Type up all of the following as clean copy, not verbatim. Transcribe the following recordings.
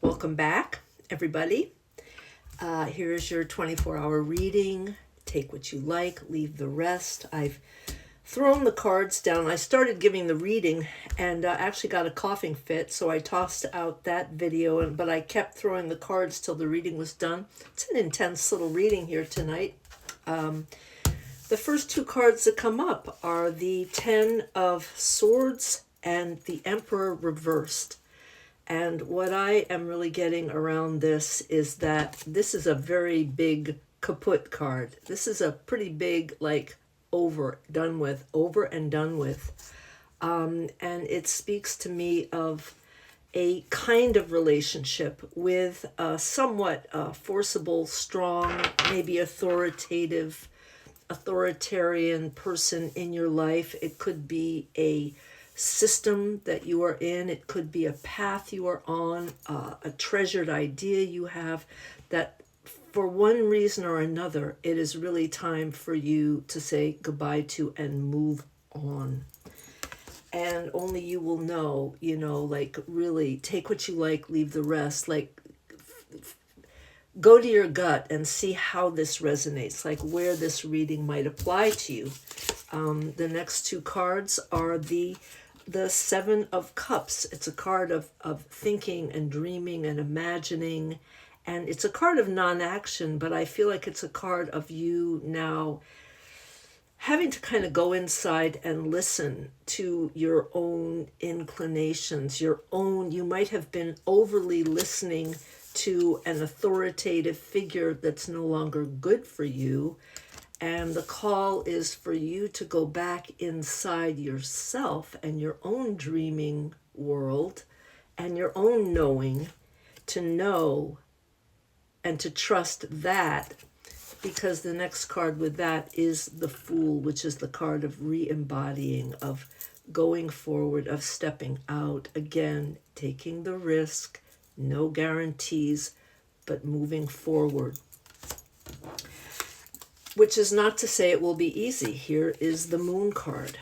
Welcome back, everybody. Here is your 24-hour reading. Take what you like, leave the rest. I've thrown the cards down. I started giving the reading and actually got a coughing fit, so I tossed out that video, but I kept throwing the cards till the reading was done. It's an intense little reading here tonight. The first two cards that come up are the Ten of Swords and the Emperor reversed. And what I am really getting around this is that this is a very big kaput card. This is a pretty big, like, over and done with. And it speaks to me of a kind of relationship with a somewhat forcible, strong, maybe authoritarian person in your life. It could be a system that you are in. It could be a path you are on, a treasured idea you have that for one reason or another, it is really time for you to say goodbye to and move on. And only you will know, like, really take what you like, leave the rest. Like, go to your gut and see how this resonates, like where this reading might apply to you. The next two cards are the Seven of Cups. It's a card of thinking and dreaming and imagining. And it's a card of non-action, but I feel like it's a card of you now having to kind of go inside and listen to your own inclinations, you might have been overly listening to an authoritative figure that's no longer good for you. And the call is for you to go back inside yourself and your own dreaming world and your own knowing, to know and to trust that, because the next card with that is the Fool, which is the card of re-embodying, of going forward, of stepping out, again, taking the risk, no guarantees, but moving forward. Which is not to say it will be easy. Here is the Moon card.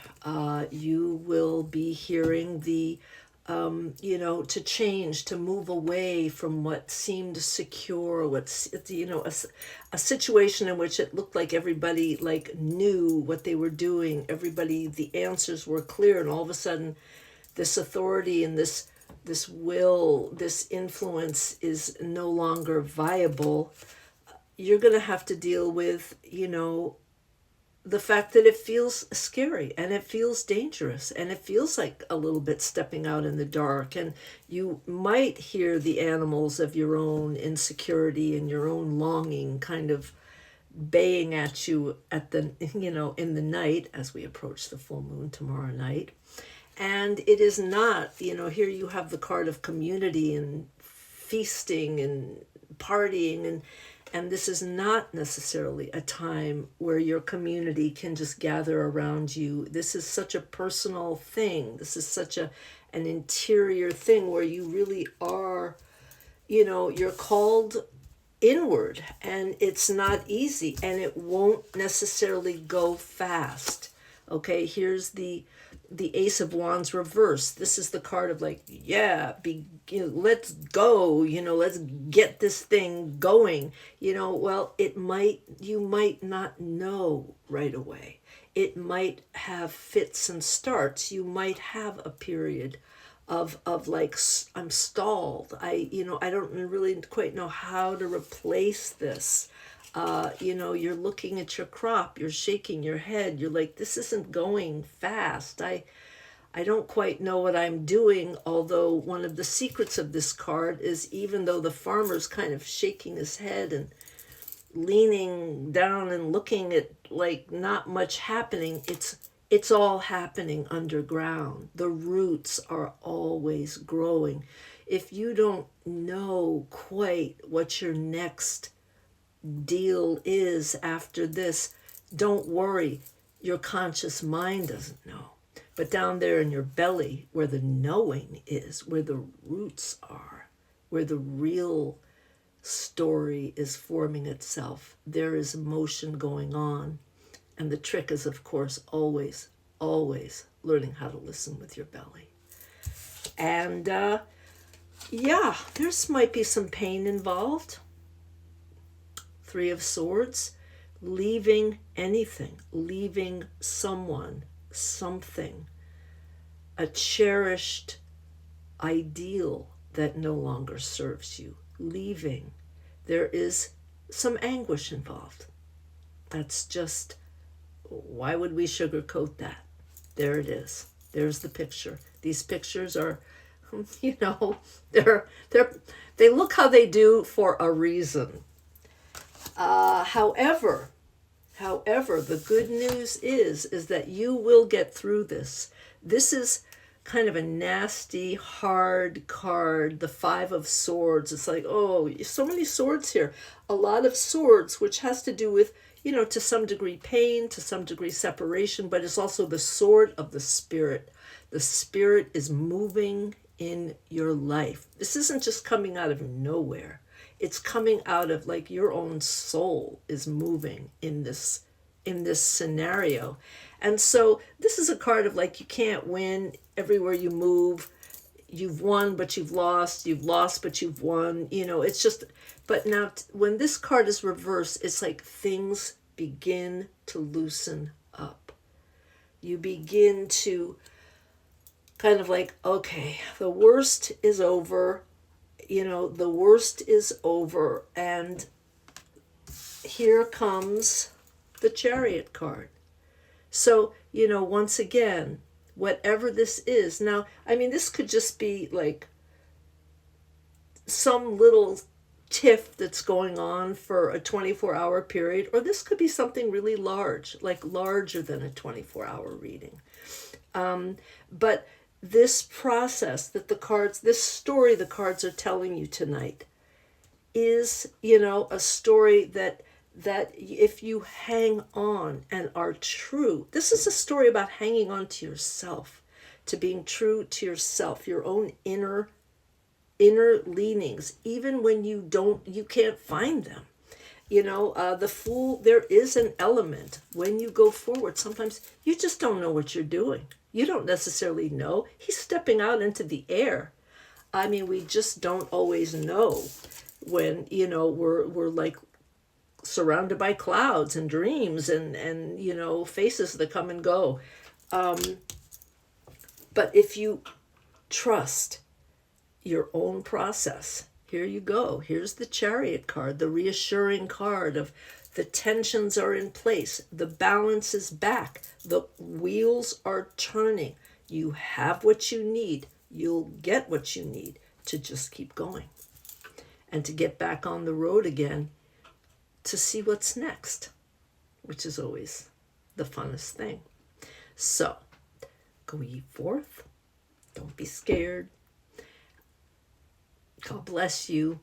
You will be hearing the, to change, to move away from what seemed secure, a situation in which it looked like everybody knew what they were doing. Everybody, the answers were clear, and all of a sudden, this authority and this will, this influence is no longer viable. You're going to have to deal with, the fact that it feels scary and it feels dangerous and it feels like a little bit stepping out in the dark. And you might hear the animals of your own insecurity and your own longing kind of baying at you in the night as we approach the full moon tomorrow night. And it is not, here you have the card of community and feasting and partying, and this is not necessarily a time where your community can just gather around you. This is such a personal thing. This is such an interior thing where you really are, you're called inward, and it's not easy, and it won't necessarily go fast. Okay, here's the Ace of Wands reversed. This is the card of let's go, let's get this thing going. Well, you might not know right away. It might have fits and starts. You might have a period of like, I'm stalled. I don't really quite know how to replace this. You're looking at your crop, you're shaking your head, you're like, this isn't going fast. I don't quite know what I'm doing, although one of the secrets of this card is, even though the farmer's kind of shaking his head and leaning down and looking at like not much happening, it's all happening underground. The roots are always growing. If you don't know quite what your next deal is after this, don't worry. Your conscious mind doesn't know. But down there in your belly, where the knowing is, where the roots are, where the real story is forming itself, there is motion going on. And the trick is, of course, always learning how to listen with your belly. And Yeah, there's might be some pain involved. Three of Swords, leaving anything, leaving someone, something, a cherished ideal that no longer serves you, leaving. There is some anguish involved. That's just, why would we sugarcoat that? There it is. There's the picture. These pictures are, you know, they look how they do for a reason. However, the good news is that you will get through this. This is kind of a nasty, hard card, the Five of Swords. It's like, oh, so many swords here. A lot of swords, which has to do with, to some degree pain, to some degree separation, but it's also the sword of the spirit. The spirit is moving in your life. This isn't just coming out of nowhere. It's coming out of, like, your own soul is moving in this scenario. And so this is a card of, like, you can't win everywhere you move. You've won but you've lost but you've won. It's just, but now when this card is reversed, it's like things begin to loosen up. You begin to kind of like, okay, the worst is over. The worst is over, and here comes the Chariot card. So, once again, whatever this is, now, I mean, this could just be like some little tiff that's going on for a 24-hour period, or this could be something really large, like larger than a 24-hour reading. But this process that this story the cards are telling you tonight is, a story that if you hang on and are true, this is a story about hanging on to yourself, to being true to yourself, your own inner leanings, even when you can't find them. The Fool, there is an element when you go forward. Sometimes you just don't know what you're doing. You don't necessarily know. He's stepping out into the air. I mean, we just don't always know when, we're like surrounded by clouds and dreams and faces that come and go. But if you trust your own process, here you go. Here's the Chariot card, the reassuring card of the tensions are in place. The balance is back. The wheels are turning. You have what you need. You'll get what you need to just keep going and to get back on the road again to see what's next, which is always the funnest thing. So, go ye forth. Don't be scared. God bless you.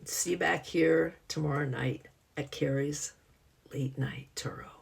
See you back here tomorrow night at Kerry's Late Night Tarot.